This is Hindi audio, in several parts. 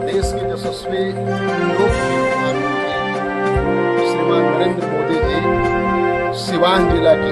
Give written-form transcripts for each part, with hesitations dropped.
देश के यशस्वी लोक प्रधानमंत्री श्रीमान नरेंद्र मोदी जी सिवान जिला के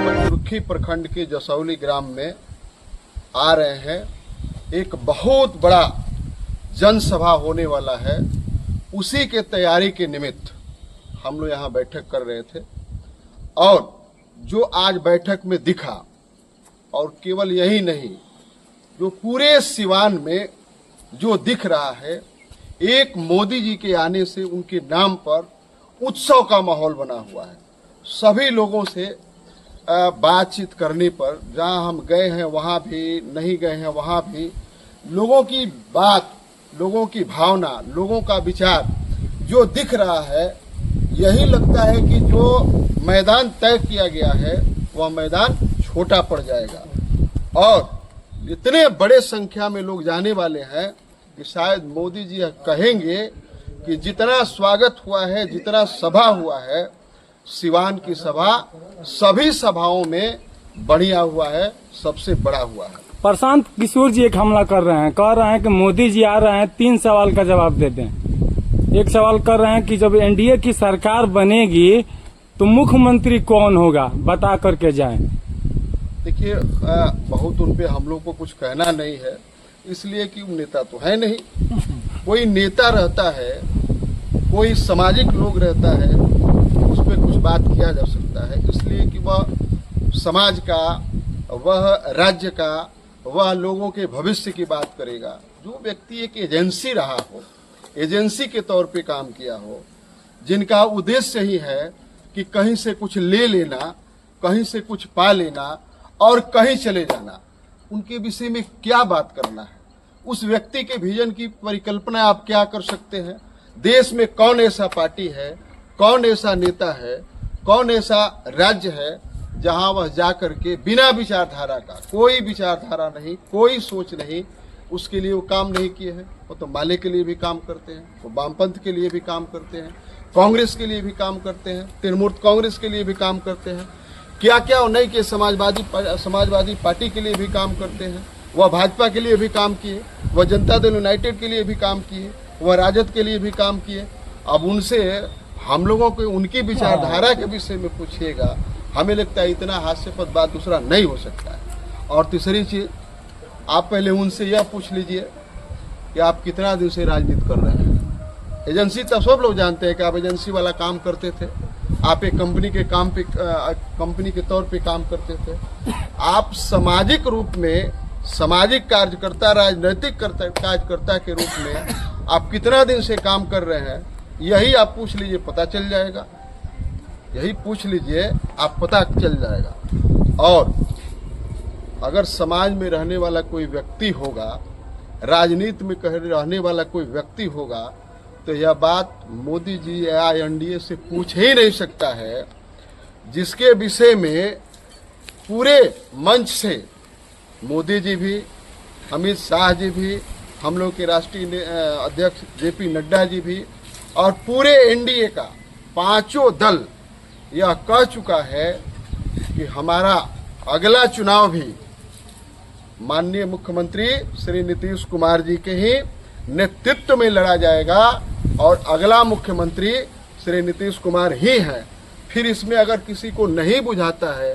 पचरुखी प्रखंड के जसौली ग्राम में आ रहे हैं। एक बहुत बड़ा जनसभा होने वाला है, उसी के तैयारी के निमित्त हम लोग यहाँ बैठक कर रहे थे। और जो आज बैठक में दिखा, और केवल यही नहीं, जो पूरे सिवान में जो दिख रहा है, एक मोदी जी के आने से उनके नाम पर उत्सव का माहौल बना हुआ है। सभी लोगों से बातचीत करने पर, जहां हम गए हैं वहां भी, नहीं गए हैं वहां भी, लोगों की बात, लोगों की भावना, लोगों का विचार जो दिख रहा है, यही लगता है कि जो मैदान तय किया गया है वह मैदान छोटा पड़ जाएगा। और इतने बड़े संख्या में लोग जाने वाले हैं कि शायद मोदी जी कहेंगे कि जितना स्वागत हुआ है, जितना सभा हुआ है, सिवान की सभा सभी सभाओं में बढ़िया हुआ है, सबसे बड़ा हुआ है। प्रशांत किशोर जी एक हमला कर रहे हैं, कह रहे हैं कि मोदी जी आ रहे हैं, 3 सवाल का जवाब देते हैं। एक सवाल कर रहे हैं कि जब एनडीए की सरकार बनेगी तो मुख्यमंत्री कौन होगा, बता करके जाएं। देखिए, बहुत उन पे हम लोग को कुछ कहना नहीं है, इसलिए कि वो नेता तो है नहीं। कोई नेता रहता है, कोई सामाजिक लोग रहता है, उस पर कुछ बात किया जा सकता है, इसलिए कि वह समाज का, वह राज्य का, वह लोगों के भविष्य की बात करेगा। जो व्यक्ति एक एजेंसी रहा हो, एजेंसी के तौर पे काम किया हो, जिनका उद्देश्य ही है कि कहीं से कुछ ले लेना, कहीं से कुछ पा लेना और कहीं चले जाना, उनके विषय में क्या बात करना है? उस व्यक्ति के विजन की परिकल्पना आप क्या कर सकते हैं? देश में कौन ऐसा पार्टी है, कौन ऐसा नेता है, कौन ऐसा राज्य है जहां वह जाकर के बिना विचारधारा का, कोई विचारधारा नहीं, कोई सोच नहीं, उसके लिए वो काम नहीं किए हैं। वो तो माले के लिए भी काम करते हैं, वो वामपंथ के लिए भी काम करते हैं, कांग्रेस के लिए भी काम करते हैं, तृणमूल कांग्रेस के लिए भी काम करते हैं, क्या क्या वो नहीं कि समाजवादी पार्टी के लिए भी काम करते हैं, वह भाजपा के लिए भी काम किए, वह जनता दल यूनाइटेड के लिए भी काम किए, वह राजद के लिए भी काम किए। अब उनसे हम लोगों को उनकी विचारधारा के विषय में पूछिएगा, हमें लगता है इतना हास्यास्पद बात दूसरा नहीं हो सकता है। और तीसरी चीज, आप पहले उनसे यह पूछ लीजिए कि आप कितना दिन से राजनीति कर रहे हैं। एजेंसी तो सब लोग जानते हैं कि आप एजेंसी वाला काम करते थे, आप एक कंपनी के तौर पे काम करते थे। आप सामाजिक रूप में, सामाजिक कार्यकर्ता, राजनीतिक कार्यकर्ता के रूप में आप कितना दिन से काम कर रहे हैं, यही आप पूछ लीजिए, पता चल जाएगा। यही पूछ लीजिए, आप पता चल जाएगा। और अगर समाज में रहने वाला कोई व्यक्ति होगा, राजनीति में रहने वाला कोई व्यक्ति होगा, तो यह बात मोदी जी या एनडीए से पूछ ही नहीं सकता है, जिसके विषय में पूरे मंच से मोदी जी भी, अमित शाह जी भी, हम लोग के राष्ट्रीय अध्यक्ष जेपी नड्डा जी भी, और पूरे एनडीए का पांचों दल यह कह चुका है कि हमारा अगला चुनाव भी माननीय मुख्यमंत्री श्री नीतीश कुमार जी के ही नेतृत्व में लड़ा जाएगा, और अगला मुख्यमंत्री श्री नीतीश कुमार ही हैं। फिर इसमें अगर किसी को नहीं बुझाता है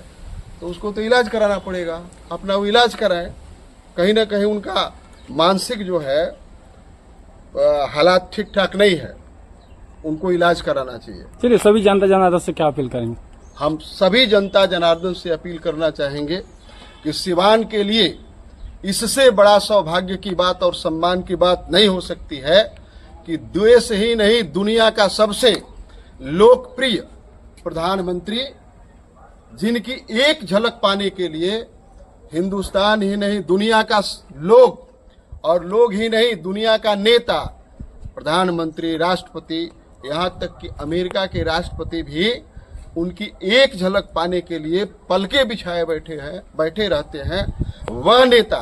तो उसको तो इलाज कराना पड़ेगा, अपना वो इलाज कराएं। कहीं ना कहीं उनका मानसिक जो है हालात ठीक ठाक नहीं है, उनको इलाज कराना चाहिए। चलिए, सभी जनता जनार्दन से क्या अपील करेंगे? हम सभी जनता जनार्दन से अपील करना चाहेंगे कि सिवान के लिए इससे बड़ा सौभाग्य की बात और सम्मान की बात नहीं हो सकती है कि देश ही नहीं, दुनिया का सबसे लोकप्रिय प्रधानमंत्री, जिनकी एक झलक पाने के लिए हिंदुस्तान ही नहीं, दुनिया का लोग, और लोग ही नहीं, दुनिया का नेता, प्रधानमंत्री, राष्ट्रपति, यहाँ तक कि अमेरिका के राष्ट्रपति भी उनकी एक झलक पाने के लिए पलके बिछाए बैठे रहते हैं। वह नेता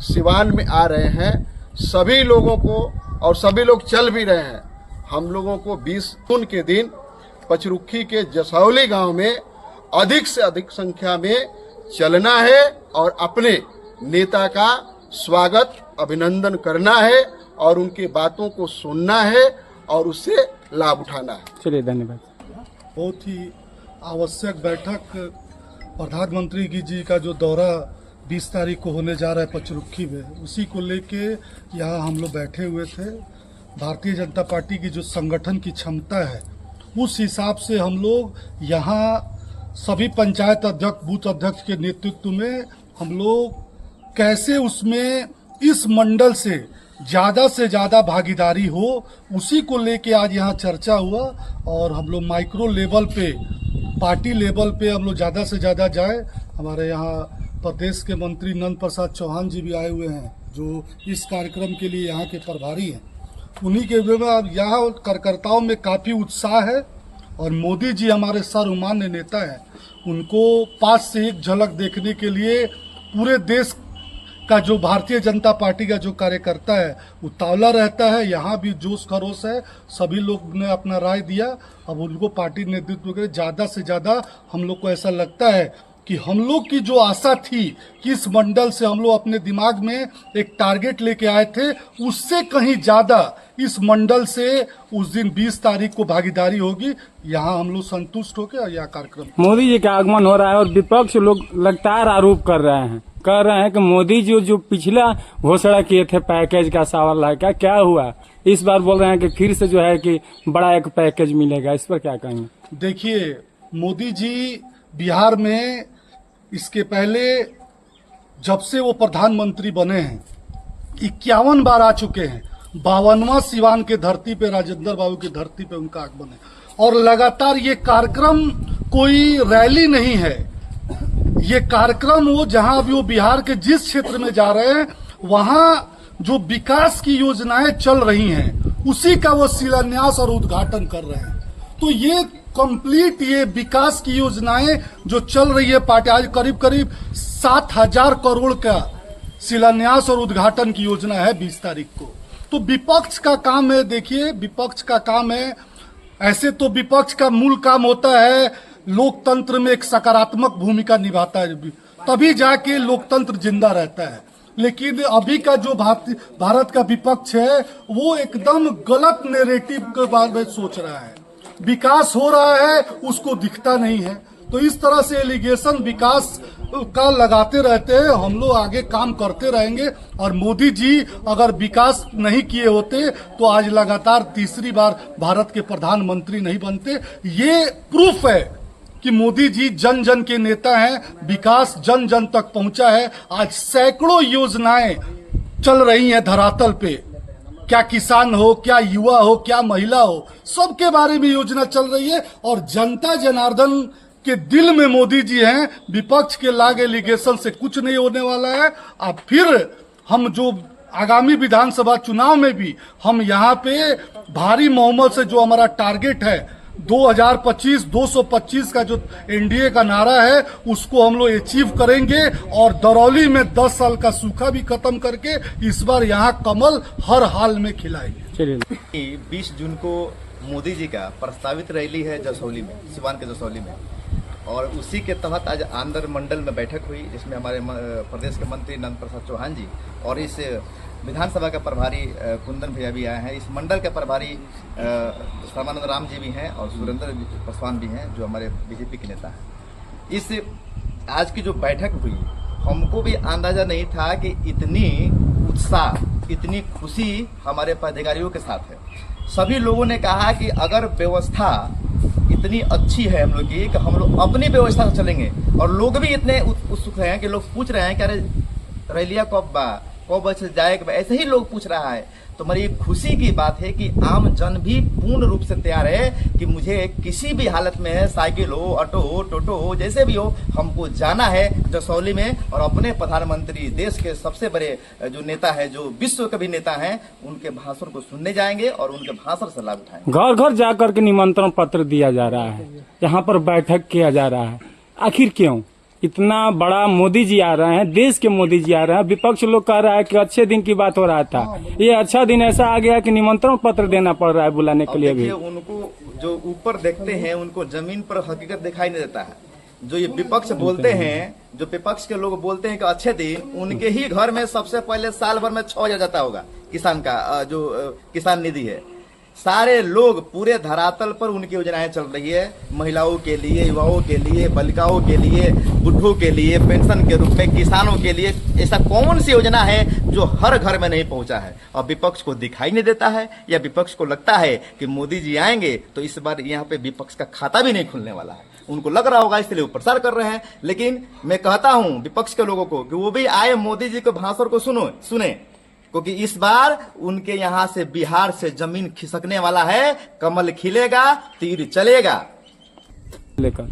सिवान में आ रहे हैं। सभी लोगों को, और सभी लोग चल भी रहे हैं, हम लोगों को 20 जून के दिन पचरुखी के जसौली गांव में अधिक से अधिक संख्या में चलना है और अपने नेता का स्वागत अभिनंदन करना है और उनके बातों को सुनना है और उससे लाभ उठाना है। चलिए, धन्यवाद। बहुत ही आवश्यक बैठक प्रधानमंत्री जी का जो दौरा 20 तारीख को होने जा रहा है पचरुखी में, उसी को लेके यहाँ हम लोग बैठे हुए थे। भारतीय जनता पार्टी की जो संगठन की क्षमता है उस हिसाब से हम लोग यहाँ सभी पंचायत अध्यक्ष, बूथ अध्यक्ष के नेतृत्व में हम लोग कैसे उसमें इस मंडल से ज़्यादा भागीदारी हो, उसी को लेके आज यहाँ चर्चा हुआ। और हम लोग माइक्रो लेवल पे, पार्टी लेवल पे हम लोग ज़्यादा से ज़्यादा जाए। हमारे यहाँ प्रदेश के मंत्री नंद प्रसाद चौहान जी भी आए हुए हैं, जो इस कार्यक्रम के लिए यहाँ के प्रभारी हैं। उन्हीं के वे में अब यहाँ कार्यकर्ताओं में काफ़ी उत्साह है और मोदी जी हमारे सर्वमान्य नेता हैं, उनको पास से एक झलक देखने के लिए पूरे देश का जो भारतीय जनता पार्टी का जो कार्यकर्ता है उतावला रहता है। यहाँ भी जोश खरोश है, सभी लोग ने अपना राय दिया। अब उनको पार्टी नेतृत्व के ज़्यादा से ज़्यादा हम लोग को ऐसा लगता है कि हम लोग की जो आशा थी कि इस मंडल से हम लोग अपने दिमाग में एक टारगेट लेके आए थे, उससे कहीं ज़्यादा इस मंडल से उस दिन 20 तारीख को भागीदारी होगी। यहाँ हम लोग संतुष्ट होकर यह कार्यक्रम। मोदी जी का आगमन हो रहा है और विपक्ष लोग लगातार आरोप कर रहे हैं कि मोदी जी जो पिछला घोषणा किए थे पैकेज का 1.25 लाख का, क्या हुआ? इस बार बोल रहे हैं कि फिर से जो है कि बड़ा एक पैकेज मिलेगा। इस पर क्या कहेंगे? देखिए, मोदी जी बिहार में इसके पहले जब से वो प्रधानमंत्री बने हैं 51 बार आ चुके हैं। 52वां सिवान के धरती पे, राजेंद्र बाबू की धरती पे उनका आगमन है। और लगातार ये कार्यक्रम कोई रैली नहीं है, ये कार्यक्रम वो जहां भी वो बिहार के जिस क्षेत्र में जा रहे हैं वहां जो विकास की योजनाएं चल रही हैं उसी का वो शिलान्यास और उद्घाटन कर रहे हैं। तो ये कंप्लीट ये विकास की योजनाएं जो चल रही है पार्टी, आज करीब 7,000 करोड़ का शिलान्यास और उद्घाटन की योजना है 20 तारीख को। तो विपक्ष का काम है, देखिए विपक्ष का काम है, ऐसे तो विपक्ष का मूल काम होता है लोकतंत्र में एक सकारात्मक भूमिका निभाता है, तभी जाके लोकतंत्र जिंदा रहता है। लेकिन अभी का जो भारत का विपक्ष है वो एकदम गलत नैरेटिव के बारे में सोच रहा है। विकास हो रहा है उसको दिखता नहीं है। तो इस तरह से एलिगेशन विकास का लगाते रहते हैं। हम लोग आगे काम करते रहेंगे और मोदी जी अगर विकास नहीं किए होते तो आज लगातार तीसरी बार भारत के प्रधानमंत्री नहीं बनते। ये प्रूफ है कि मोदी जी जन जन के नेता हैं, विकास जन जन तक पहुंचा है। आज सैकड़ों योजनाएं चल रही हैं धरातल पे, क्या किसान हो, क्या युवा हो, क्या महिला हो, सबके बारे में योजना चल रही है। और जनता जनार्दन के दिल में मोदी जी हैं। विपक्ष के लाग एलिगेशन से कुछ नहीं होने वाला है। अब फिर हम जो आगामी विधानसभा चुनाव में भी हम यहाँ पे भारी बहुमत से जो हमारा टारगेट है 2025 225 का जो एनडीए का नारा है उसको हम लोग अचीव करेंगे और दरौली में 10 साल का सूखा भी खत्म करके इस बार यहाँ कमल हर हाल में खिलाएंगे। 20 जून को मोदी जी का प्रस्तावित रैली है जसौली में, सिवान के जसौली में, और उसी के तहत आज आंध्र मंडल में बैठक हुई जिसमें हमारे प्रदेश के मंत्री नंद प्रसाद चौहान जी और इस विधानसभा का प्रभारी कुंदन भैया भी आए हैं। इस मंडल के प्रभारी सर्वानंद राम जी भी हैं और सुरेंद्र पासवान भी हैं जो हमारे बीजेपी के नेता हैं। इस आज की जो बैठक हुई हमको भी अंदाजा नहीं था कि इतनी उत्साह, इतनी खुशी हमारे पदाधिकारियों के साथ है। सभी लोगों ने कहा कि अगर व्यवस्था इतनी अच्छी है हम लोग की कि हम लोग अपनी व्यवस्था से चलेंगे, और लोग भी इतने उत्सुक हैं कि लोग पूछ रहे हैं कि अरे रैलिया कब बजे जाएगा, ऐसे ही लोग पूछ रहा है। तो हमारी खुशी की बात है कि आम जन भी पूर्ण रूप से तैयार है कि मुझे किसी भी हालत में साइकिल हो, ऑटो हो, टोटो हो, जैसे भी हो, हमको जाना है जसौली में और अपने प्रधानमंत्री, देश के सबसे बड़े जो नेता है, जो विश्व के भी नेता हैं, उनके भाषण को सुनने जाएंगे और उनके भाषण से लाभ उठाएंगे। घर घर जाकर के निमंत्रण पत्र दिया जा रहा है, यहाँ पर बैठक किया जा रहा है। आखिर क्यों? इतना बड़ा मोदी जी आ रहे हैं, देश के मोदी जी आ रहे हैं। विपक्ष लोग कह रहा है कि अच्छे दिन की बात हो रहा था, ये अच्छा दिन ऐसा आ गया कि निमंत्रण पत्र देना पड़ रहा है बुलाने के लिए भी। उनको जो ऊपर देखते हैं उनको जमीन पर हकीकत दिखाई नहीं देता है। जो ये विपक्ष बोलते हैं, जो विपक्ष के लोग बोलते हैं कि अच्छे दिन, उनके ही घर में सबसे पहले साल भर में 6,000 जाता होगा किसान का, जो किसान निधि है। सारे लोग पूरे धरातल पर उनकी योजनाएं चल रही है, महिलाओं के लिए, युवाओं के लिए, बालिकाओं के लिए, बुढ़ों के लिए, पेंशन के रूप में, किसानों के लिए। ऐसा कौन सी योजना है जो हर घर में नहीं पहुंचा है और विपक्ष को दिखाई नहीं देता है, या विपक्ष को लगता है कि मोदी जी आएंगे तो इस बार यहाँ पे विपक्ष का खाता भी नहीं खुलने वाला है। उनको लग रहा होगा, इसलिए वो प्रचार कर रहे हैं। लेकिन मैं कहता हूं विपक्ष के लोगों को कि वो भी आए, मोदी जी के भाषण को सुने, क्योंकि इस बार उनके यहां से, बिहार से जमीन खिसकने वाला है। कमल खिलेगा, तीर चलेगा। लेकर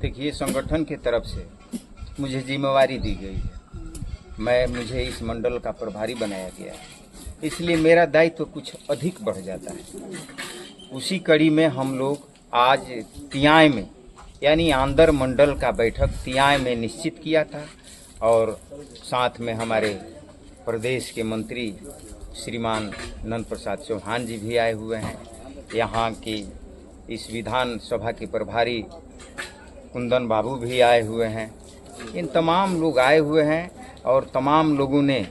देखिए, संगठन की तरफ से मुझे जिम्मेवारी दी गई है, मुझे इस मंडल का प्रभारी बनाया गया है, इसलिए मेरा दायित्व कुछ अधिक बढ़ जाता है। उसी कड़ी में हम लोग आज तियाय में, यानी आंध्र मंडल का बैठक तियाय में निश्चित किया था, और साथ में हमारे प्रदेश के मंत्री श्रीमान नंद प्रसाद चौहान जी भी आए हुए हैं। यहाँ की इस विधान सभा के प्रभारी कुंदन बाबू भी आए हुए हैं। इन तमाम लोग आए हुए हैं और तमाम लोगों ने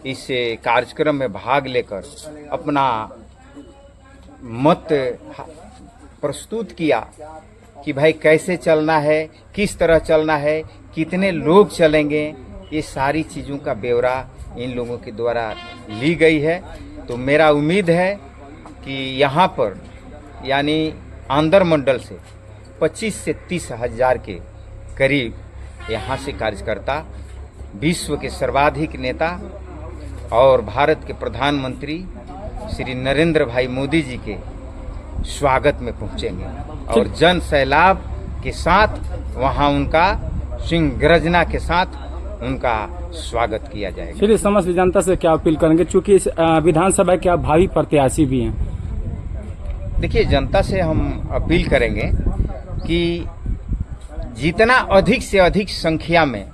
इस कार्यक्रम में भाग लेकर अपना मत प्रस्तुत किया कि भाई कैसे चलना है, किस तरह चलना है, कितने लोग चलेंगे। ये सारी चीज़ों का ब्यौरा इन लोगों के द्वारा ली गई है। तो मेरा उम्मीद है कि यहाँ पर, यानी आंध्र मंडल से 25 से 30 हजार के करीब यहाँ से कार्यकर्ता, विश्व के सर्वाधिक नेता और भारत के प्रधानमंत्री श्री नरेंद्र भाई मोदी जी के स्वागत में पहुँचेंगे और जन सैलाब के साथ वहाँ उनका सिंह गर्जना के साथ उनका स्वागत किया जाएगा। चलिए, समस्त जनता से क्या अपील करेंगे, चूंकि इस विधानसभा के आप भावी प्रत्याशी भी हैं? देखिए, जनता से हम अपील करेंगे कि जितना अधिक से अधिक संख्या में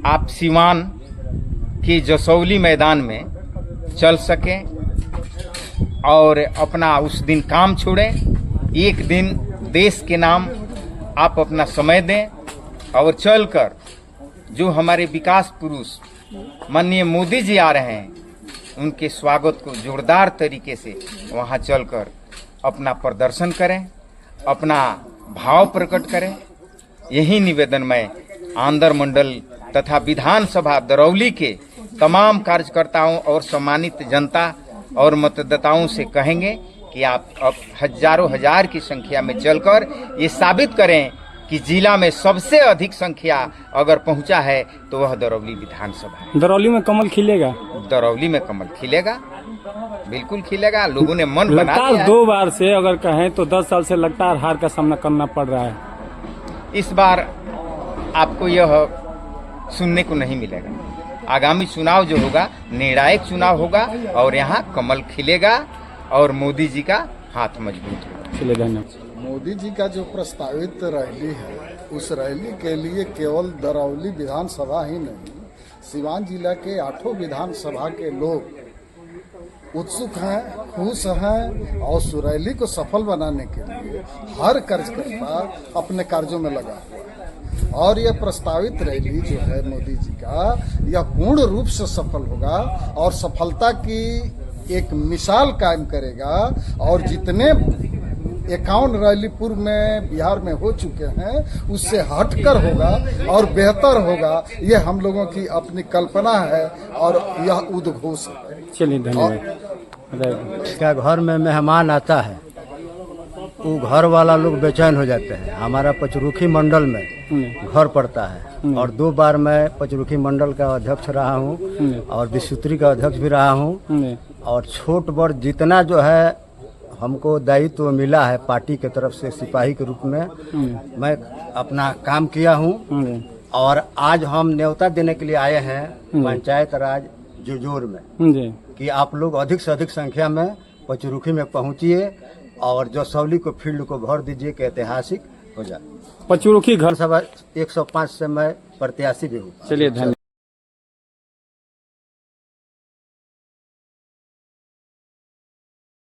आप सिवान के जसौली मैदान में चल सकें और अपना उस दिन काम छोड़ें। एक दिन देश के नाम आप अपना समय दें और चलकर जो हमारे विकास पुरुष माननीय मोदी जी आ रहे हैं, उनके स्वागत को जोरदार तरीके से वहां चलकर अपना प्रदर्शन करें, अपना भाव प्रकट करें। यही निवेदन मैं आंध्र मंडल तथा विधानसभा दरौली के तमाम कार्यकर्ताओं और सम्मानित जनता और मतदाताओं से कहेंगे कि आप अब हजारों हजार की संख्या में चलकर ये साबित करें कि जिला में सबसे अधिक संख्या अगर पहुंचा है तो वह दरौली विधानसभा है। दरौली में कमल खिलेगा? दरौली में कमल खिलेगा, बिल्कुल खिलेगा। लोगों ने मन बना लिया है। 2 बार से अगर कहें तो 10 साल से लगातार हार का सामना करना पड़ रहा है। इस बार आपको यह सुनने को नहीं मिलेगा। आगामी चुनाव जो होगा निर्णायक चुनाव होगा और यहाँ कमल खिलेगा और मोदी जी का हाथ मजबूत होगा। चलिए, धन्यवाद। मोदी जी का जो प्रस्तावित रैली है, उस रैली के लिए केवल दरौली विधानसभा ही नहीं, सिवान जिला के 8 विधानसभा के लोग उत्सुक हैं, खुश हैं और उस रैली को सफल बनाने के लिए हर कार्यकर्ता अपने कार्यों में लगा हुआ है। और यह प्रस्तावित रैली जो है मोदी जी का, यह पूर्ण रूप से सफल होगा और सफलता की एक मिसाल कायम करेगा। और जितने 51 रैली पूर्व में बिहार में हो चुके हैं, उससे हटकर होगा और बेहतर होगा। ये हम लोगों की अपनी कल्पना है और यह उद्घोष है। चलिए, धन्यवाद। क्या घर में मेहमान आता है, वो घर वाला लोग बेचैन हो जाते हैं। हमारा पचरुखी मंडल में घर पड़ता है और 2 बार मैं पचरुखी मंडल का अध्यक्ष रहा हूँ और विश्वत्री का अध्यक्ष भी रहा हूँ। और छोट बड़ जितना जो है हमको दायित्व मिला है पार्टी के तरफ से सिपाही के रूप में, मैं अपना काम किया हूँ। और आज हम न्योता देने के लिए आए हैं पंचायत राज जुजोर में कि आप लोग अधिक से अधिक संख्या में पचरुखी में पहुंचिए और जसौली को फील्ड को भर दीजिए कि ऐतिहासिक हो जाए। पचरुखी घर सभा 105 से मैं प्रत्याशी भी हूँ। चलिए, धन्यवाद।